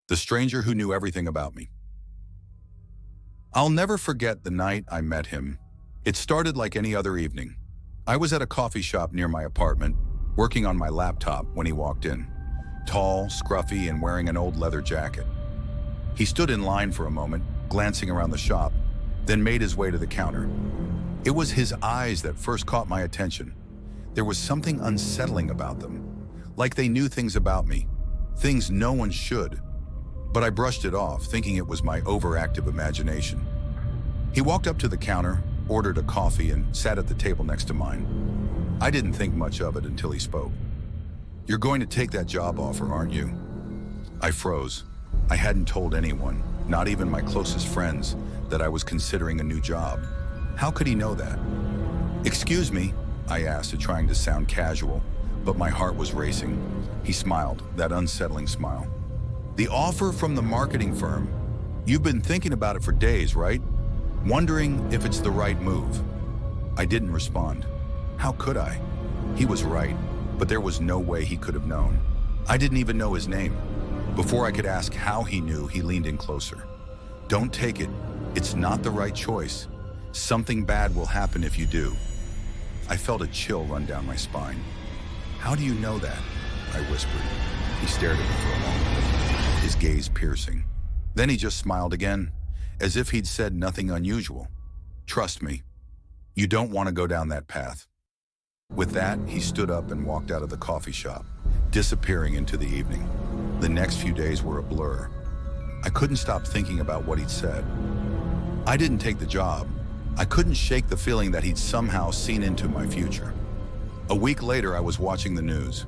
The stranger who knew everything about me. I'll never forget the night I met him. It started like any other evening. I was at a coffee shop near my apartment, working on my laptop when he walked in. Tall, scruffy, and wearing an old leather jacket. He stood in line for a moment, glancing around the shop, then made his way to the counter. It was his eyes that first caught my attention. There was something unsettling about them, like they knew things about me, things no one should. But I brushed it off, thinking it was my overactive imagination. He walked up to the counter, ordered a coffee, and sat at the table next to mine. I didn't think much of it until he spoke. "You're going to take that job offer, aren't you?" I froze. I hadn't told anyone, not even my closest friends, that I was considering a new job. How could he know that? "Excuse me," I asked, trying to sound casual, but my heart was racing. He smiled, that unsettling smile. "The offer from the marketing firm. You've been thinking about it for days, right? Wondering if it's the right move." I didn't respond. How could I? He was right, but there was no way he could have known. I didn't even know his name. Before I could ask how he knew, he leaned in closer. "Don't take it. It's not the right choice. Something bad will happen if you do." I felt a chill run down my spine. "How do you know that?" I whispered. He stared at me for a moment, his gaze piercing. Then he just smiled again, as if he'd said nothing unusual. "Trust me, you don't want to go down that path." With that, he stood up and walked out of the coffee shop, disappearing into the evening. The next few days were a blur. I couldn't stop thinking about what he'd said. I didn't take the job. I couldn't shake the feeling that he'd somehow seen into my future. A week later, I was watching the news.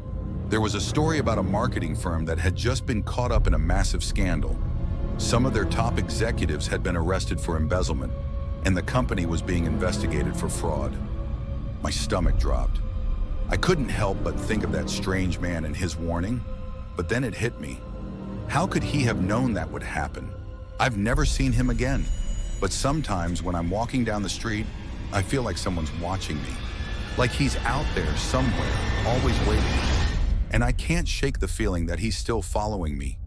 There was a story about a marketing firm that had just been caught up in a massive scandal. Some of their top executives had been arrested for embezzlement, and the company was being investigated for fraud. My stomach dropped. I couldn't help but think of that strange man and his warning, but then it hit me. How could he have known that would happen? I've never seen him again, but sometimes when I'm walking down the street, I feel like someone's watching me, like he's out there somewhere, always waiting. And I can't shake the feeling that he's still following me,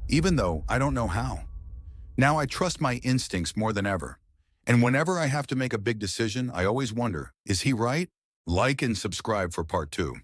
even though I don't know how. Now I trust my instincts more than ever. And whenever I have to make a big decision, I always wonder, is he right? Like and subscribe for part 2.